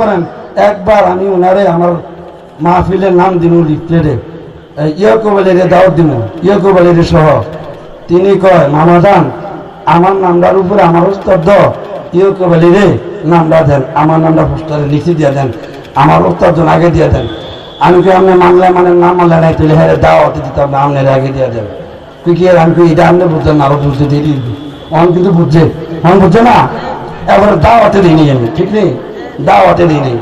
করেন, একবার আমি ওনারে আমার মাহফিলের নাম দিব লিফলেটে, ইয়াকুব আলীর দাওয়াত দিব, ইয়াকুব আলীর সহ। তিনি কয়, মামা যান আমার নামটার উপরে আমার উস্তাদ ইয়াকুব আলীরে নামটা দেন, আমার নামটা পোস্টারে লিখে দিয়ে দেন, আমার উস্তাদ আগে দিয়ে দেন। আমি কি আপনি মানলে মানে না মানলে নাই, তুলে হ্যাঁ দাওয়াতে দিতাম না, আপনার আগে দিয়ে দেন। তুই কি আমি এটা আপনি বুঝছেন না, আরো বুঝতে দিয়ে দিবি, অন কিন্তু বুঝছে, অন বুঝছে না, এবারে দাওয়াতে দিইনি আমি, ঠিক নেই, দাওয়াতে দিইনি।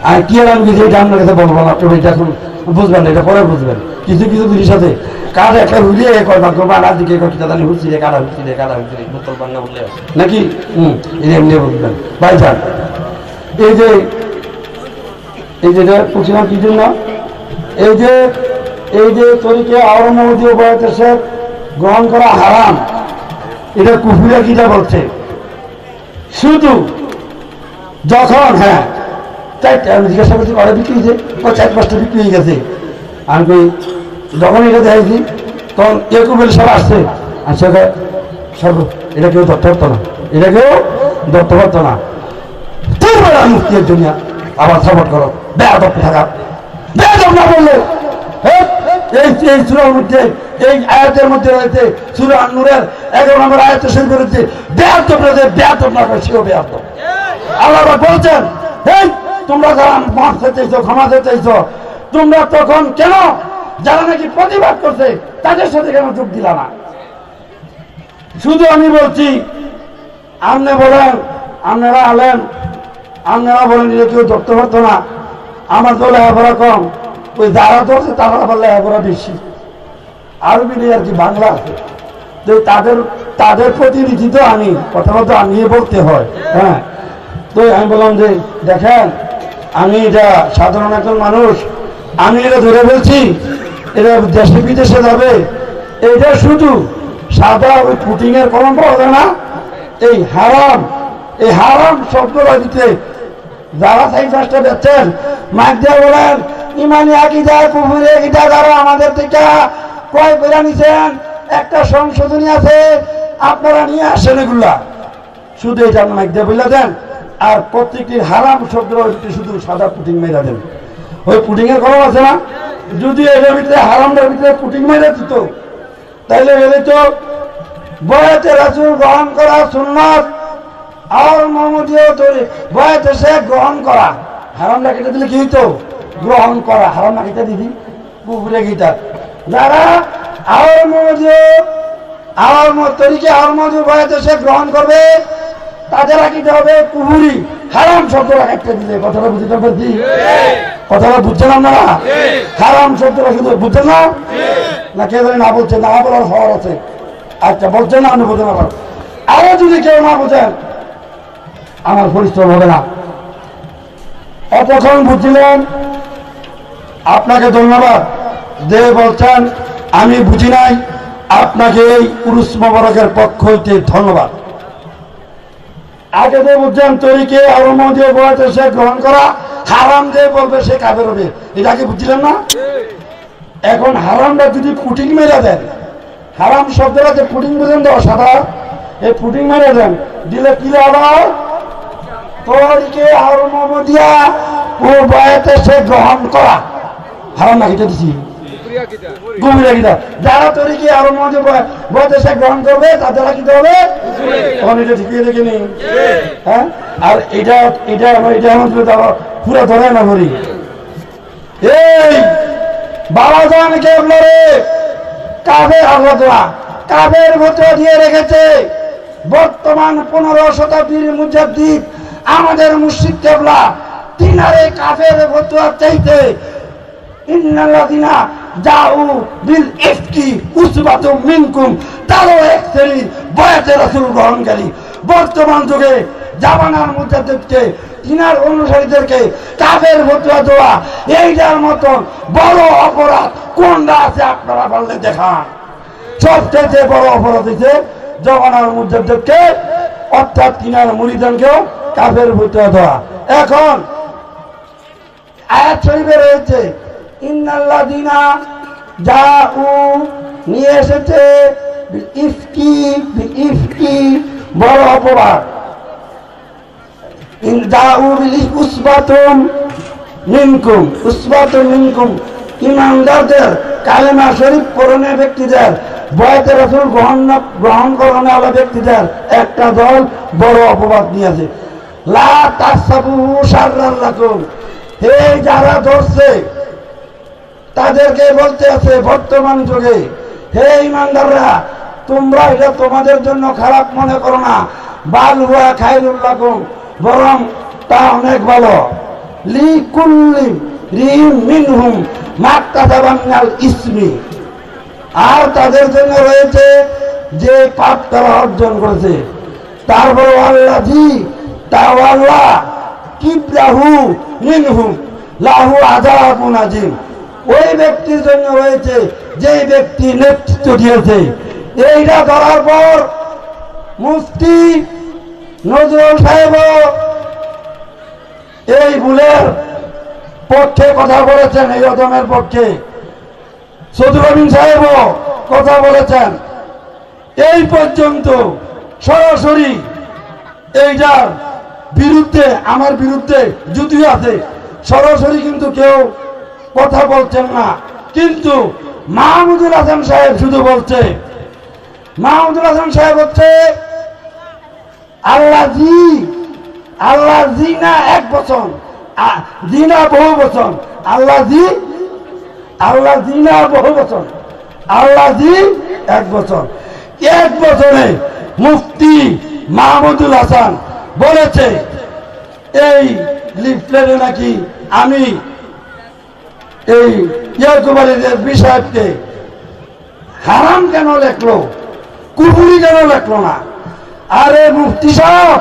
আর কি আর আমি কিছু এটা আপনার কাছে বলবো না, আপনি এটা এখন বুঝবেন না, এটা পরে বুঝবেন। কিছু কিছু জিনিস আছে কার একটা হুলিয়ে কয়বার করবো, আর দিকে কিতা জানি হুলছি রে, কারা হুলছি রে, কারা হুলছি রে, বোতল বান্না বললে নাকি এটা এমনি বুঝবেন। ভাই যান এই যে পুছিলাম কি জন্য, এই যে তরিকে আওরমহদীয় বয়াতে গ্রহণ করা হারাম, এটা কুফুরিয়া কিটা বলছে। শুধু যখন হ্যাঁ আমি জিজ্ঞাসা করছি অর্ডার বিক্রি হয়েছে, 4-5টা বিক্রি হয়ে গেছে। আমি যখন এটা দেখছি তখন ইয়াকুব আলী সব আসছে, আচ্ছা সব এটা কেউ ধরতে পারতো না, এটা কেউ ধরতে পারতো না। মুক্তির জন্য আবার সাপোর্ট করো, বেয়াদব থাকা, বেয়াদব না বললে এই সূরার মধ্যে, এই আয়াতের মধ্যে রয়েছে সূরা আন-নূরের 11 নম্বর আয়াতে শুরু করেছে, বেয়াদব না, বেয়াদব না করে সেও বেয়াদব। আল্লাহ বলছেন, এই তোমরা যারা মাফ চাইছো, ক্ষমা চাইছো, তোমরা তখন কেন যারা নাকি প্রতিবাদ করছে তাদের সাথে কেন যোগ দিলা না? শুধু আমি বলছি, আপনি বলেন আপনারা আলেন, আপনারা বলেন যে কেউ ধরতে পারতো না, আমার তো লেখাপড়া কম, ওই যারা ধরছে তারা আবার লেখাপড়া বেশি, আরবি নেই আর কি বাংলা আছে, তো তাদের প্রতিনিধি তো আমি, কথা তো আমি বলতে হয়। হ্যাঁ, তো আমি বললাম যে দেখেন আমি এটা সাধারণ একজন মানুষ, আমি এটা ধরে বলছি, এটা দেশে বিদেশে যাবে, এটা শুধু সাদা ওই পুটিংয়ের কলম পাওয়া যায় না, এই হারাম শব্দটা দিতে যারা সাইফাসটা বেচছেন মাইক দিয়ে বলেন ইমানি আকিদা কুফরি আকিদা যারা আমাদের থেকে ক্রয় করে নিছেন, একটা সংশোধনী আছে, আপনারা নিয়ে আসেন এগুলা, শুধু এটা মাইক দিয়ে বলে দেন। আর প্রত্যেকটির হারাম শব্দ শুধু সাদা পুটিং মেরা দেন, ওই পুটিং এর কলম আছে না, যদি এটার ভিতরে হারামটার ভিতরে পুটিং মেরে দিত তাইলে এলে তো বয়াতে রাসূল গ্রহণ করা সুন্নাত আর মুহাম্মদীয় বয়াতে সে গ্রহণ করা, হারামটা কেটে দিলে কি হইতো? গ্রহণ করা, হারামটা কেটে দিবি কুফুরে গীতা। যারা আর তরিকে আর মুহাম্মদীয় বয়াতে সে গ্রহণ করবে তাদের আকিদা হবে কুফুরি, হারাম শব্দটা কেটে দিলে। কথাটা বুঝতে পারছি? কথাটা বুঝছেন আপনারা? হারাম শব্দটা শুধু বুঝছেন না কে জানি না বলছেন, না বলার হওয়ার আছে। আচ্ছা বলছেন না, আপনি বোঝেন, আবার আরো যদি কেউ না বোঝেন আমার পরিশ্রম হবে না। অতক্ষণ বুঝছিলেন, আপনাকে ধন্যবাদ। যে বলছেন আমি বুঝি নাই, আপনাকে এই উরুস মোবারকের পক্ষ হইতে ধন্যবাদ। আগে যে বুঝছেন তরিকে আহমদীয় বয়াতে সে গ্রহণ করা হারাম, যে বলবে সে কাফের হবে, এটাকে বুঝছিলেন না? এখন হারামটা যদি পুটিং মেরে দেন, হারাম শব্দটা যে পুটিং বুঝেন তো সাদা, এই পুটিং মেরে দেন দিলে কি আবার তরিকে আহমদিয়া ও বয়াতে সে গ্রহণ করা হারাম না, এটা দিছি গভীর আকিদা। যারা তরিকে আহমদীয় বয়াতে সে গ্রহণ করবে তাদের আকিদা হবে, তখন এটা ঠিকই দেখেনি। হ্যাঁ, আর এটা পুরো ধরে না করি। এই বাবা জান কেবলা রে কাফের আল্লাহ কাফের ফতোয়া দিয়ে রেখেছে। বর্তমান 15 শতাব্দীর মুজাদ্দিদ আমাদের মুর্শিদ কেবলা তিনারে কাফের ফতোয়া চাইতে ইন্নাল্লাযিনা জাউ বিল ইফকি উসবাতুম মিনকুম, তারও এক শ্রেণীর বয়াতে রাসূল গ্রহণকারী বর্তমান যুগে জামানার মুজাদ্দিদকে তিনার অনুসারীদেরকে কাফের ফতোয়া দেওয়া, এইটার মতন বড় অপরাধ কোনটা আছে আপনারা বললে দেখান। সবচেয়ে বড় অপরাধ হচ্ছে জামানার মুজাদ্দিদকে অর্থাৎ তিনার মুরিদানকেও কাফের ফতোয়া দেওয়া। এখন আয়াত শরীফে রয়েছে ইন্নাল্লাযিনা জাউ নিয়ে এসেছে ইফকি বড় অপরাধ। উসবাতুম মিনকুম, উসবাতুম মিনকুম, ইমানদারদের কালেমা শরীফ পড়নে ব্যক্তিদের, বয়াতে রাসূল গ্রহণ করনে ওলা ব্যক্তিদের একটা দল বড় অপবাদ নিয়েছে। লা তাহসাবুহু শাররান লাকুম, হে যারা ধরছে তাদেরকে বলতে আছে বর্তমান যুগে, হে ইমানদাররা তোমরা এটা তোমাদের জন্য খারাপ মনে করো না, বাল হুয়া খায়রুল লাকুম, বরং তা অনেক ভালো। লিকুল্লি রিম মিনহুম মাক্তাসাবা মিনাল ইসমি, আর তাদের জন্য রয়েছে যে পাপ তারা অর্জন করেছে। তারপর আল্লাযী তাওয়াল্লা কিবরাহু মিনহুম লাহু আযাবুন আযীম, ওই ব্যক্তির জন্য রয়েছে যে ব্যক্তি নেতৃত্ব দিয়েছে। এইটা ধরার পর মুফতি নজরুল সাহেব এই ভুলের পক্ষে কথা বলেছেন, এই অদমের পক্ষে সদুর আমিন সাহেবও কথা বলেছেন। এই পর্যন্ত সরাসরি এইটার বিরুদ্ধে, আমার বিরুদ্ধে যদিও আছে, সরাসরি কিন্তু কেউ কথা বলছেন না। কিন্তু মাহমুদুল হাসান সাহেব শুধু বলছে, মাহমুদুল হাসান সাহেব হচ্ছে আল্লাযী, আল্লাযী না এক বচন, জি না বহু বচন, আল্লাযী, আল্লাযী না বহু বচন, আল্লাযী এক বচন। এক বচনে মুফতি মাহমুদুল হাসান বলেছে এই লিফলেটে নাকি আমি এই ইয়াকুব আলী রিজভী সাহেবকে হারাম কেন লেখলো, কুফরি কেন লেখলো না? আরে মুফতি সাহেব,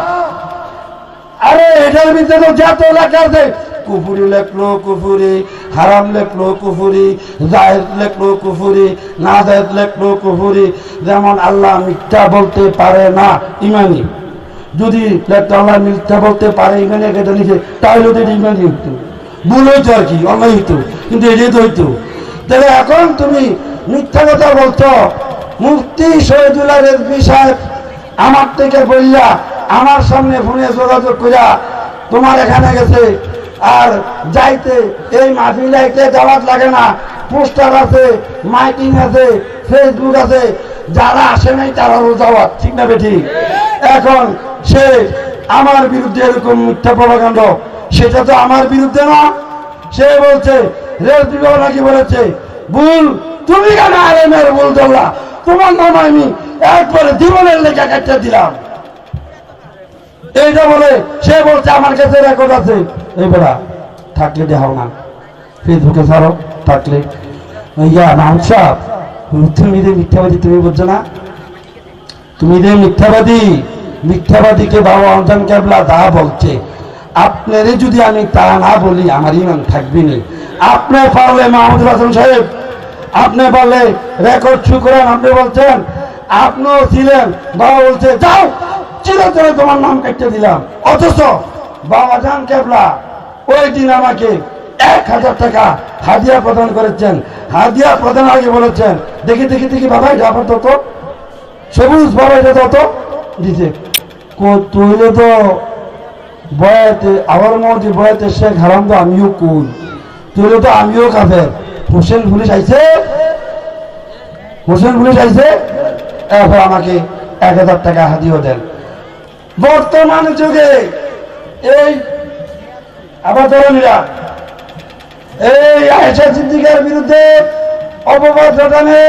আরে এটার ভিতরে তো যত লেখা আছে, কুফুরি লেখলো কুফুরি, হারাম লেখলো কুফুরি, জায়েজ লেখলো কুফুরি, না জায়েজ লেখলো কুফুরি। যেমন আল্লাহ মিথ্যা বলতে পারে না, ইমানি যদি লেখতো আল্লাহ মিথ্যা বলতে পারে ইমানি এটা লিখে, তাহলে তো ইমানি হইতো, ভুল হইতো আর কি, অন্যায় হইতো, কিন্তু এটাই তো হইতো। তাহলে এখন তুমি মিথ্যা কথা বলছো। মুফতি শহীদুল্লাহ রিজভী সাহেব আমার থেকে বললা, আমার সামনে ফোনে যোগাযোগ করিয়া তোমার এখানে গেছে, আর যাইতে এই মাহফিল আইতে দাওয়াত লাগে না, পোস্টার আছে, মাইকিং আছে, ফেসবুক আছে, যারা আসে নাই তারাও দাওয়াত, ঠিক না বেঠিক? এখন সে আমার বিরুদ্ধে এরকম মিথ্যা প্রপাগান্ড, সেটা তো আমার বিরুদ্ধে না। সে বলছে রিজভী বাবা নাকি বলেছে ভুল, তুমি কেন আলেমের ভুল ধরলা, তোমার নাম আমি একবারে জীবনের লেখা কাটতে দিলাম, এইটা বলে সে বলছে আমার কাছে রেকর্ড আছে। এবার থাকলে দেখাও না, ফেসবুকে ছাড়ো, থাকলে ইয়া নাম সাহেব, তুমি যে মিথ্যাবাদী, তুমি বলছো না, তুমি যে মিথ্যাবাদী, মিথ্যাবাদীকে বাবা আনজান কেবলা দা বলছে, আপনারে যদি আমি তা না বলি আমার ইমান থাকবে না। আপনি পারলে মাহমুদুল হাসান সাহেব, আপনি পারলে রেকর্ড শু করেন, আপনি বলছেন আপনিও ছিলেন, বাবা বলছে যাও চিরতরে তোমার নাম কেটে দিলাম। অথচ বাবা জান কেবলা ওই দিন আমাকে 1000 টাকা হাদিয়া প্রদান করেছেন। হাদিয়া প্রদান আগে বলেছেন দেখি দেখি দেখি বাবা এটা আবার তত সবুজ, বাবা এটা তত দিছে, তুইলে তো বয়াতে আমার মধ্যে বয়াতে শেখ হারাম তো আমিও কই, তুইলে তো আমিও কাফের। হোসেন পুলিশ আইছে, হোসেন পুলিশ আইছে, এখন আমাকে 1000 টাকা হাদিয়া দেন। বর্তমান যুগে এই আবার ধরনীরা এই আয়েশা সিদ্দিকার বিরুদ্ধে অপবাদ রটানে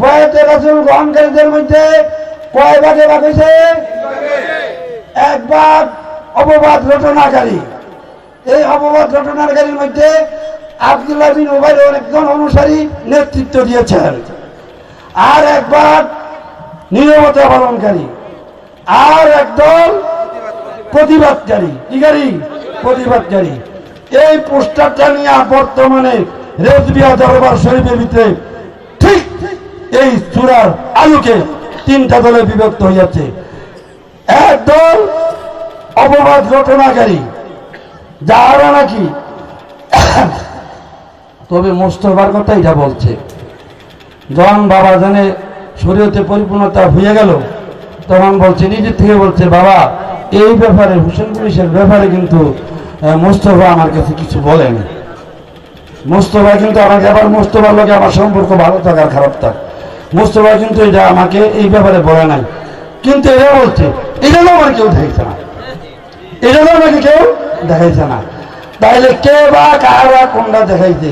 বয়াতে রাসূল গ্রহণকারীদের মধ্যে কয় ভাগে ভাগ হয়েছে? এক ভাগ অপবাদ রটনাকারী। এই অপবাদ রটনাকারীর মধ্যে আব্দুল্লাহ বিন উবাই একজন অনুসারী নেতৃত্ব দিয়েছেন, আর এক ভাগ নীরবতা পালনকারী, আর একদল প্রতিবাদকারী। কি গাড়ি? প্রতিবাদকারী। এই পোস্টারটা নিয়ে বর্তমানে রেজবিয়া দরবার শরীফের ভিতরে ঠিক এই সূরার আলোকে 3টা দলে বিভক্ত হইয়াছে। এক দল অপবাদ রটনাকারী, যারা নাকি তবে মোস্তফার কথা এটা বলছে, যখন বাবা জানে শরীয়তে পরিপূর্ণতা হয়ে গেল তখন বলছে, নিজের থেকে বলছে বাবা এই ব্যাপারে হোসেন পুলিশের ব্যাপারে কিন্তু মোস্তফা আমার কাছে কিছু বলেনি। মোস্তফা কিন্তু আমাকে আবার মোস্তফার লোকে আমার সম্পর্ক ভালো থাকার খারাপ থাক, মোস্তফা কিন্তু এটা আমাকে এই ব্যাপারে বলে নাই। কিন্তু এটা বলছে এটা তো আমার কেউ দেখাইছে না, এটা তো আমাকে কেউ দেখাইছে না। তাইলে কে বা কারা কোনটা দেখাইছে?